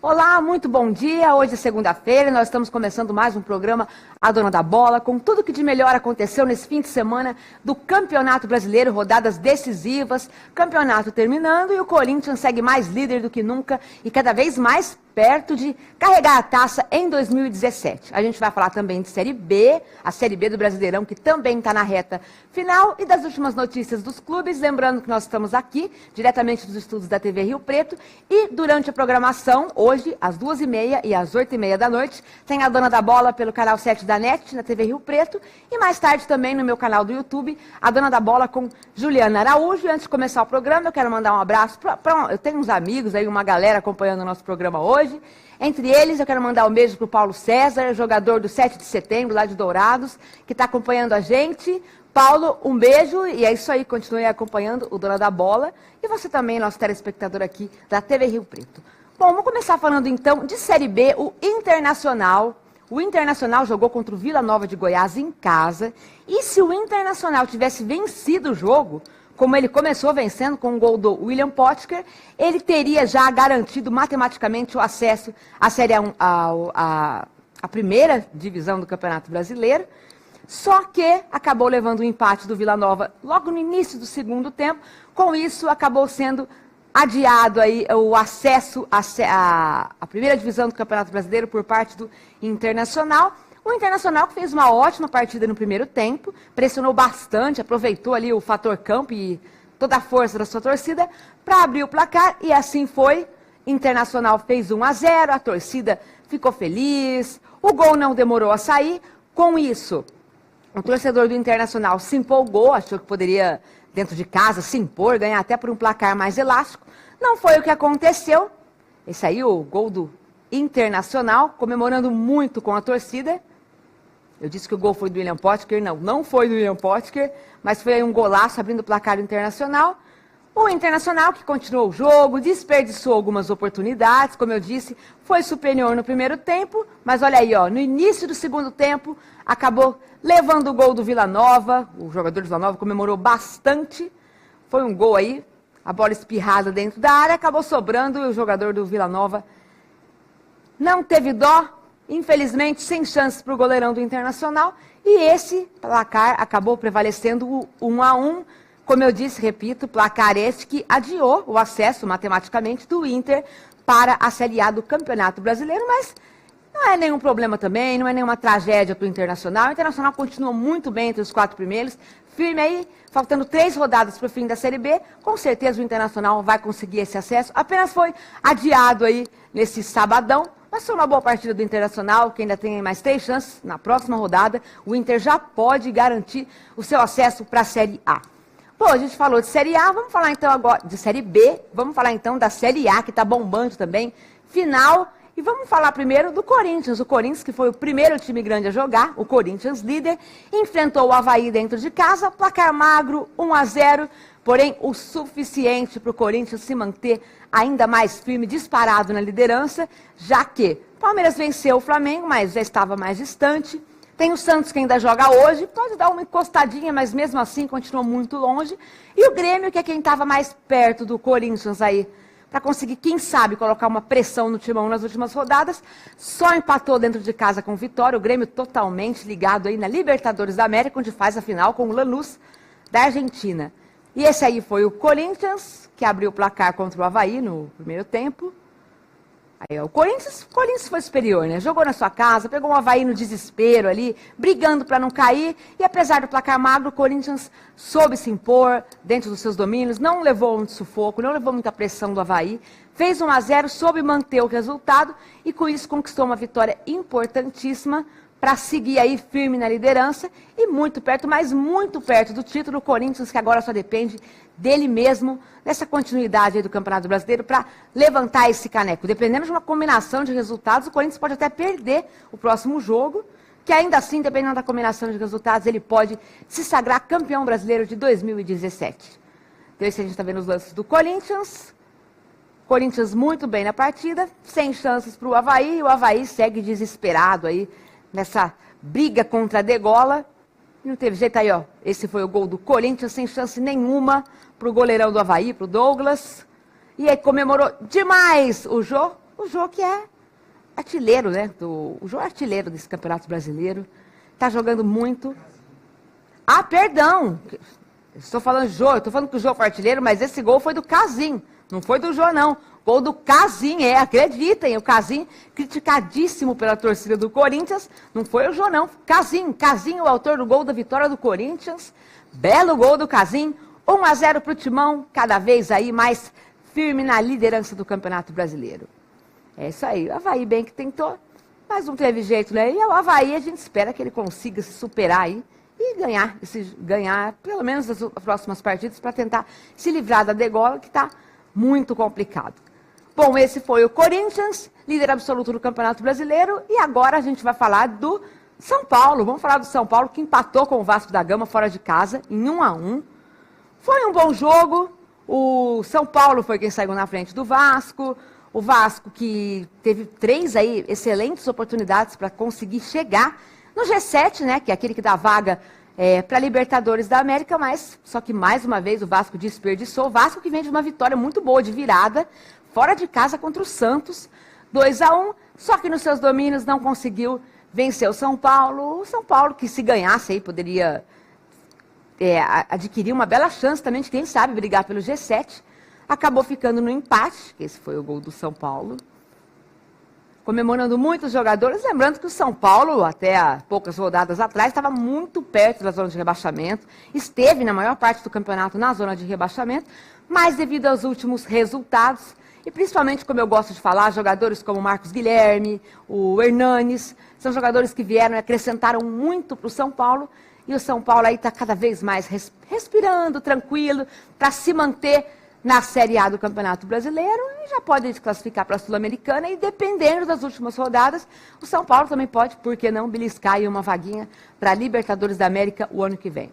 Olá, muito bom dia. Hoje é segunda-feira, nós estamos começando mais um programa A Dona da Bola, com tudo que de melhor aconteceu nesse fim de semana do Campeonato Brasileiro, rodadas decisivas, campeonato terminando e o Corinthians segue mais líder do que nunca e cada vez mais perto de carregar a taça em 2017. A gente vai falar também de Série B, a Série B do Brasileirão, que também está na reta final, e das últimas notícias dos clubes. Lembrando que nós estamos aqui, diretamente dos estúdios da TV Rio Preto, e durante a programação, hoje, às 2h30 e às 8h30 da noite, tem a Dona da Bola pelo canal 7 da NET, na TV Rio Preto, e mais tarde também no meu canal do YouTube, a Dona da Bola com Juliana Araújo. E antes de começar o programa, eu quero mandar um abraço eu tenho uns amigos aí, uma galera acompanhando o nosso programa hoje. Entre eles, eu quero mandar um beijo para o Paulo César, jogador do 7 de setembro, lá de Dourados, que está acompanhando a gente. Paulo, um beijo, e é isso aí, continue acompanhando o Dona da Bola. E você também, nosso telespectador aqui da TV Rio Preto. Bom, vamos começar falando então de Série B, o Internacional. O Internacional jogou contra o Vila Nova de Goiás em casa, e se o Internacional tivesse vencido o jogo, como ele começou vencendo com o gol do William Potker, ele teria já garantido matematicamente o acesso à Série A, a primeira divisão do Campeonato Brasileiro, só que acabou levando o empate do Vila Nova logo no início do segundo tempo. Com isso, acabou sendo adiado aí o acesso à primeira divisão do Campeonato Brasileiro por parte do Internacional. O Internacional que fez uma ótima partida no primeiro tempo, pressionou bastante, aproveitou ali o fator campo e toda a força da sua torcida para abrir o placar, e assim foi. Internacional fez 1-0, a torcida ficou feliz, o gol não demorou a sair. Com isso, o torcedor do Internacional se empolgou, achou que poderia, dentro de casa, se impor, ganhar até por um placar mais elástico. Não foi o que aconteceu. Esse aí, o gol do Internacional, comemorando muito com a torcida. Eu disse que o gol foi do William Potker, não foi do William Potker, mas foi aí um golaço abrindo o placar do Internacional. O Internacional que continuou o jogo, desperdiçou algumas oportunidades, como eu disse, foi superior no primeiro tempo, mas olha aí, ó, no início do segundo tempo, acabou levando o gol do Vila Nova. O jogador do Vila Nova comemorou bastante, foi um gol aí, a bola espirrada dentro da área, acabou sobrando e o jogador do Vila Nova não teve dó. Infelizmente, sem chances para o goleirão do Internacional, e esse placar acabou prevalecendo o 1-1, como eu disse, repito, placar este que adiou o acesso matematicamente do Inter para a Série A do Campeonato Brasileiro, mas não é nenhum problema também, não é nenhuma tragédia para o Internacional. O Internacional continua muito bem entre os 4 primeiros, firme aí, faltando 3 rodadas para o fim da Série B, com certeza o Internacional vai conseguir esse acesso, apenas foi adiado aí nesse sabadão. Mas foi uma boa partida do Internacional, que ainda tem mais 3 chances. Na próxima rodada, o Inter já pode garantir o seu acesso para a Série A. Bom, a gente falou de Série A, vamos falar então agora de Série B, vamos falar então da Série A, que está bombando também, final. E vamos falar primeiro do Corinthians. O Corinthians, que foi o primeiro time grande a jogar, o Corinthians líder, enfrentou o Avaí dentro de casa, placar magro, 1-0, porém o suficiente para o Corinthians se manter ainda mais firme, disparado na liderança, já que o Palmeiras venceu o Flamengo, mas já estava mais distante. Tem o Santos que ainda joga hoje, pode dar uma encostadinha, mas mesmo assim continua muito longe. E o Grêmio, que é quem estava mais perto do Corinthians aí, para conseguir, quem sabe, colocar uma pressão no timão nas últimas rodadas, só empatou dentro de casa com vitória. O Grêmio totalmente ligado aí na Libertadores da América, onde faz a final com o Lanús da Argentina. E esse aí foi o Corinthians, que abriu o placar contra o Avaí no primeiro tempo. Aí, ó, o Corinthians foi superior, né? Jogou na sua casa, pegou o Avaí no desespero ali, brigando para não cair. E apesar do placar magro, o Corinthians soube se impor dentro dos seus domínios, não levou muito sufoco, não levou muita pressão do Avaí. Fez 1-0, soube manter o resultado e com isso conquistou uma vitória importantíssima para seguir aí firme na liderança e muito perto, mas muito perto do título. O Corinthians, que agora só depende dele mesmo, nessa continuidade aí do Campeonato Brasileiro, para levantar esse caneco. Dependendo de uma combinação de resultados, o Corinthians pode até perder o próximo jogo, que ainda assim, dependendo da combinação de resultados, ele pode se sagrar campeão brasileiro de 2017. Então, esse a gente está vendo os lances do Corinthians. Corinthians muito bem na partida, sem chances para o Avaí, e o Avaí segue desesperado aí, nessa briga contra a degola. Não teve jeito aí, ó. Esse foi o gol do Corinthians, sem chance nenhuma para o goleirão do Avaí, para o Douglas. E aí comemorou demais o Jô. O Jô que é artilheiro, né? O Jô é artilheiro desse Campeonato Brasileiro. Está jogando muito. Ah, perdão! Estou falando Jô, eu estou falando que o Jô foi artilheiro, mas esse gol foi do Casim. Não foi do Jô, não. Gol do Casim, acreditem, o Casim, criticadíssimo pela torcida do Corinthians, não foi o Jô, não. Casim, o autor do gol da vitória do Corinthians. Belo gol do Casim, 1-0 para o Timão, cada vez aí mais firme na liderança do Campeonato Brasileiro. É isso aí, o Avaí bem que tentou, mas não teve jeito, né? E o Avaí, a gente espera que ele consiga se superar aí e ganhar pelo menos as próximas partidas para tentar se livrar da degola, que está muito complicado. Bom, esse foi o Corinthians, líder absoluto do Campeonato Brasileiro, e agora a gente vai falar do São Paulo. Vamos falar do São Paulo, que empatou com o Vasco da Gama fora de casa, em 1-1. Foi um bom jogo, o São Paulo foi quem saiu na frente do Vasco, o Vasco que teve 3 aí excelentes oportunidades para conseguir chegar no G7, né, que é aquele que dá vaga para Libertadores da América, mas só que mais uma vez o Vasco desperdiçou. O Vasco que vem de uma vitória muito boa de virada, fora de casa contra o Santos, 2-1, só que nos seus domínios não conseguiu vencer o São Paulo. O São Paulo que se ganhasse aí poderia adquirir uma bela chance também de, quem sabe, brigar pelo G7. Acabou ficando no empate, que esse foi o gol do São Paulo. Comemorando muitos jogadores, lembrando que o São Paulo, até há poucas rodadas atrás, estava muito perto da zona de rebaixamento, esteve na maior parte do campeonato na zona de rebaixamento, mas devido aos últimos resultados, e principalmente, como eu gosto de falar, jogadores como o Marcos Guilherme, o Hernanes, são jogadores que vieram e acrescentaram muito para o São Paulo, e o São Paulo aí está cada vez mais respirando, tranquilo, para se manter na Série A do Campeonato Brasileiro, e já pode se classificar para a Sul-Americana, e dependendo das últimas rodadas, o São Paulo também pode, por que não, beliscar aí uma vaguinha para a Libertadores da América o ano que vem.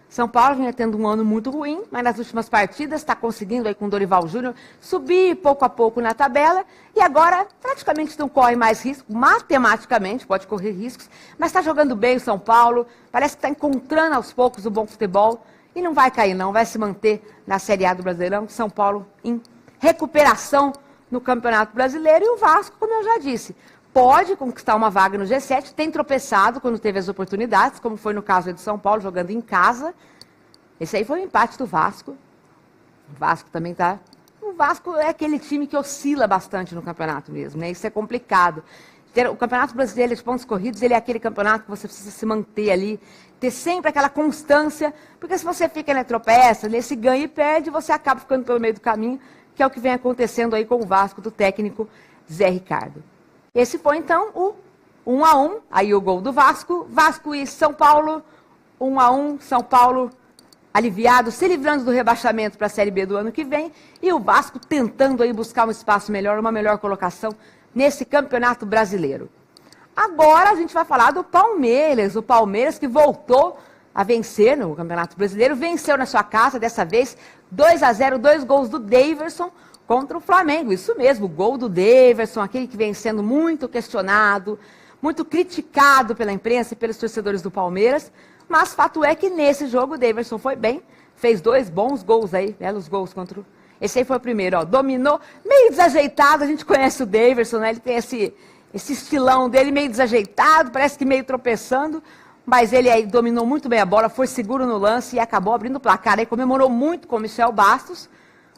São Paulo vinha tendo um ano muito ruim, mas nas últimas partidas está conseguindo aí com o Dorival Júnior subir pouco a pouco na tabela, e agora praticamente não corre mais risco, matematicamente pode correr riscos, mas está jogando bem o São Paulo, parece que está encontrando aos poucos o bom futebol, e não vai cair não, vai se manter na Série A do Brasileirão, São Paulo em recuperação no Campeonato Brasileiro, e o Vasco, como eu já disse, pode conquistar uma vaga no G7, tem tropeçado quando teve as oportunidades, como foi no caso do São Paulo, jogando em casa. Esse aí foi o empate do Vasco. O Vasco também está... O Vasco é aquele time que oscila bastante no campeonato mesmo, né? Isso é complicado. O Campeonato Brasileiro de pontos corridos, ele é aquele campeonato que você precisa se manter ali, ter sempre aquela constância, porque se você fica, né, tropeça, se ganha e perde, você acaba ficando pelo meio do caminho, que é o que vem acontecendo aí com o Vasco do técnico Zé Ricardo. Esse foi, então, o 1-1, aí o gol do Vasco, Vasco e São Paulo, 1-1, São Paulo aliviado, se livrando do rebaixamento para a Série B do ano que vem, e o Vasco tentando aí buscar um espaço melhor, uma melhor colocação nesse Campeonato Brasileiro. Agora a gente vai falar do Palmeiras, o Palmeiras que voltou a vencer no Campeonato Brasileiro, venceu na sua casa, dessa vez 2-0, 2 gols do Daverson contra o Flamengo. Isso mesmo, o gol do Daverson, aquele que vem sendo muito questionado, muito criticado pela imprensa e pelos torcedores do Palmeiras, mas fato é que nesse jogo o Daverson foi bem, fez 2 bons gols aí, belos gols contra o... Esse aí foi o primeiro, ó, dominou, meio desajeitado, a gente conhece o Daverson, né? Ele tem esse estilão dele meio desajeitado, parece que meio tropeçando, mas ele aí dominou muito bem a bola, foi seguro no lance e acabou abrindo o placar, aí comemorou muito com o Michel Bastos,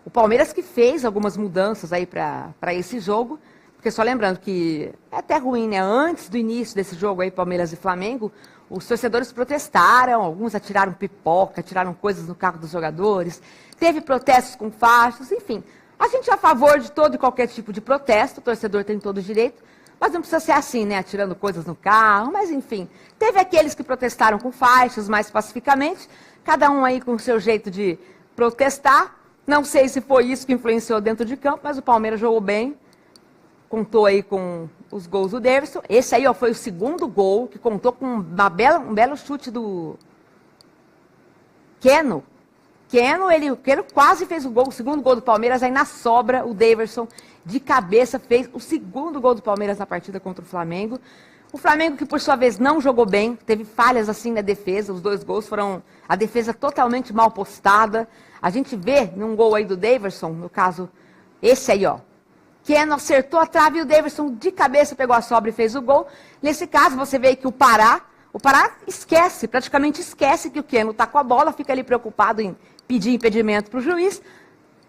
o Palmeiras que fez algumas mudanças aí para esse jogo, porque só lembrando que é até ruim, né? Antes do início desse jogo aí, Palmeiras e Flamengo, os torcedores protestaram, alguns atiraram pipoca, atiraram coisas no carro dos jogadores, teve protestos com faixas, enfim. A gente é a favor de todo e qualquer tipo de protesto, o torcedor tem todo o direito, mas não precisa ser assim, né? Atirando coisas no carro, mas enfim. Teve aqueles que protestaram com faixas, mais pacificamente, cada um aí com o seu jeito de protestar. Não sei se foi isso que influenciou dentro de campo, mas o Palmeiras jogou bem, contou aí com os gols do Daverson. Esse aí, ó, foi o segundo gol, que contou com um belo chute do Keno. O Keno quase fez o gol, o segundo gol do Palmeiras, aí na sobra o Daverson de cabeça fez o segundo gol do Palmeiras na partida contra o Flamengo. O Flamengo que por sua vez não jogou bem, teve falhas assim na defesa, os 2 gols foram a defesa totalmente mal postada. A gente vê num gol aí do Daverson, no caso esse aí, ó, Keno acertou a trave e o Daverson de cabeça pegou a sobra e fez o gol. Nesse caso, você vê que o Pará esquece, praticamente esquece que o Keno está com a bola, fica ali preocupado em pedir impedimento para o juiz.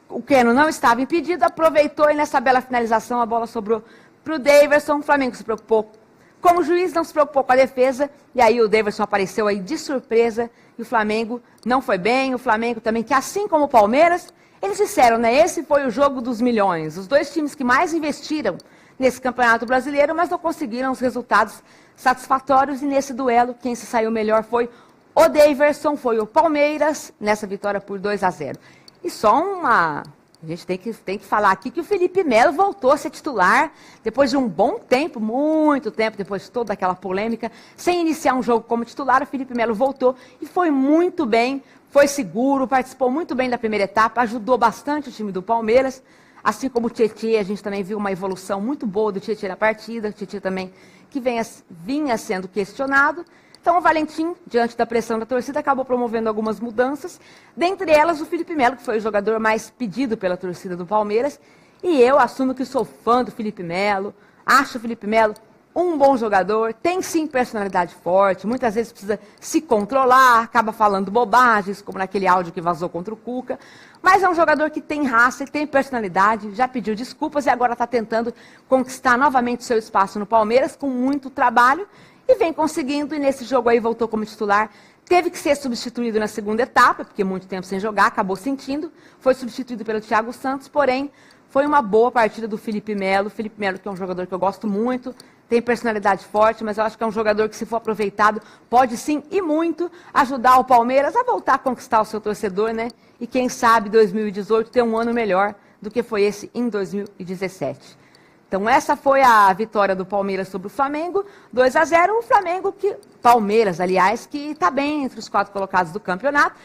O Keno não estava impedido, aproveitou e nessa bela finalização a bola sobrou para o Daverson. O Flamengo se preocupou com o juiz, não se preocupou com a defesa, e aí o Daverson apareceu aí de surpresa e o Flamengo não foi bem. O Flamengo também, que assim como o Palmeiras, eles disseram, né, esse foi o jogo dos milhões. Os dois times que mais investiram nesse Campeonato Brasileiro, mas não conseguiram os resultados satisfatórios. E nesse duelo, quem se saiu melhor foi o Daverson, foi o Palmeiras, nessa vitória por 2-0. E só uma... A gente tem que falar aqui que o Felipe Melo voltou a ser titular depois de um bom tempo, muito tempo, depois de toda aquela polêmica, sem iniciar um jogo como titular. O Felipe Melo voltou e foi muito bem, foi seguro, participou muito bem da primeira etapa, ajudou bastante o time do Palmeiras, assim como o Tietê. A gente também viu uma evolução muito boa do Tietê na partida, o Tietê também que vinha sendo questionado. Então o Valentim, diante da pressão da torcida, acabou promovendo algumas mudanças, dentre elas o Felipe Melo, que foi o jogador mais pedido pela torcida do Palmeiras, e eu assumo que sou fã do Felipe Melo, acho o Felipe Melo um bom jogador, tem sim personalidade forte, muitas vezes precisa se controlar, acaba falando bobagens, como naquele áudio que vazou contra o Cuca, mas é um jogador que tem raça e tem personalidade, já pediu desculpas e agora está tentando conquistar novamente seu espaço no Palmeiras com muito trabalho, e vem conseguindo, e nesse jogo aí voltou como titular. Teve que ser substituído na segunda etapa, porque muito tempo sem jogar, acabou sentindo. Foi substituído pelo Thiago Santos, porém, foi uma boa partida do Felipe Melo. Felipe Melo, que é um jogador que eu gosto muito, tem personalidade forte, mas eu acho que é um jogador que, se for aproveitado, pode sim e muito ajudar o Palmeiras a voltar a conquistar o seu torcedor, né? E quem sabe 2018 ter um ano melhor do que foi esse em 2017. Então essa foi a vitória do Palmeiras sobre o Flamengo, 2-0. O Flamengo, Palmeiras, aliás, que está bem entre os 4 colocados do campeonato.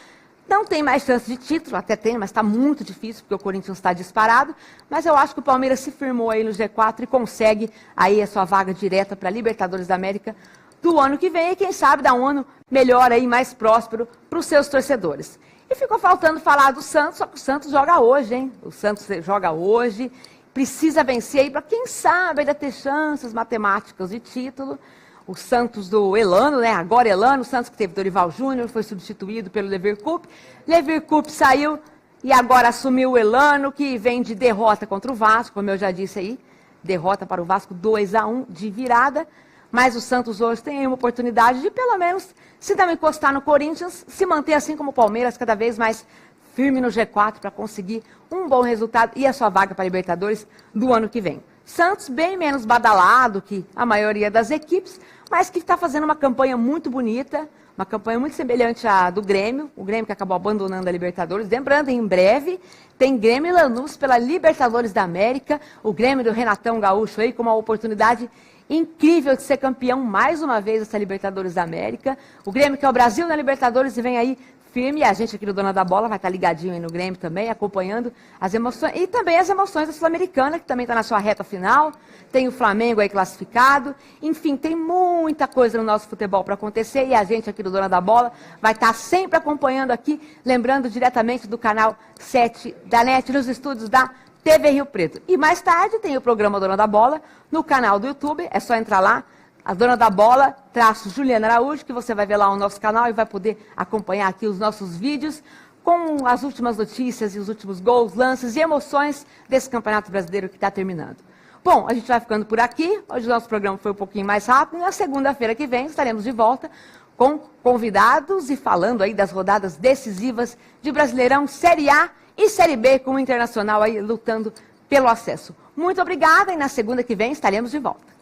Não tem mais chance de título, até tem, mas está muito difícil, porque o Corinthians está disparado. Mas eu acho que o Palmeiras se firmou aí no G4 e consegue aí a sua vaga direta para a Libertadores da América do ano que vem. E quem sabe dar um ano melhor aí, mais próspero para os seus torcedores. E ficou faltando falar do Santos, só que o Santos joga hoje, hein? O Santos joga hoje. Precisa vencer aí para, quem sabe, ainda ter chances matemáticas de título. O Santos do Elano, né? Agora Elano, o Santos que teve Dorival Júnior, foi substituído pelo Leverkusen. Leverkusen saiu e agora assumiu o Elano, que vem de derrota contra o Vasco, como eu já disse aí. Derrota para o Vasco 2-1 de virada. Mas o Santos hoje tem aí uma oportunidade de, pelo menos, se não encostar no Corinthians, se manter assim como o Palmeiras, cada vez mais firme no G4 para conseguir um bom resultado e a sua vaga para a Libertadores do ano que vem. Santos bem menos badalado que a maioria das equipes, mas que está fazendo uma campanha muito bonita, uma campanha muito semelhante à do Grêmio, o Grêmio que acabou abandonando a Libertadores. Lembrando, em breve tem Grêmio e Lanús pela Libertadores da América, o Grêmio do Renatão Gaúcho aí com uma oportunidade incrível de ser campeão mais uma vez dessa Libertadores da América. O Grêmio que é o Brasil na Libertadores e vem aí firme, e a gente aqui do Dona da Bola vai estar ligadinho aí no Grêmio também, acompanhando as emoções, e também as emoções da Sul-Americana, que também está na sua reta final, tem o Flamengo aí classificado, enfim, tem muita coisa no nosso futebol para acontecer, e a gente aqui do Dona da Bola vai estar sempre acompanhando aqui, lembrando diretamente do canal 7 da NET, nos estúdios da TV Rio Preto. E mais tarde tem o programa Dona da Bola no canal do YouTube, é só entrar lá, a Dona da Bola, Juliana Araújo, que você vai ver lá no nosso canal e vai poder acompanhar aqui os nossos vídeos com as últimas notícias e os últimos gols, lances e emoções desse Campeonato Brasileiro que está terminando. Bom, a gente vai ficando por aqui. Hoje o nosso programa foi um pouquinho mais rápido. Na segunda-feira que vem estaremos de volta com convidados e falando aí das rodadas decisivas de Brasileirão, Série A e Série B, com o Internacional aí lutando pelo acesso. Muito obrigada e na segunda que vem estaremos de volta.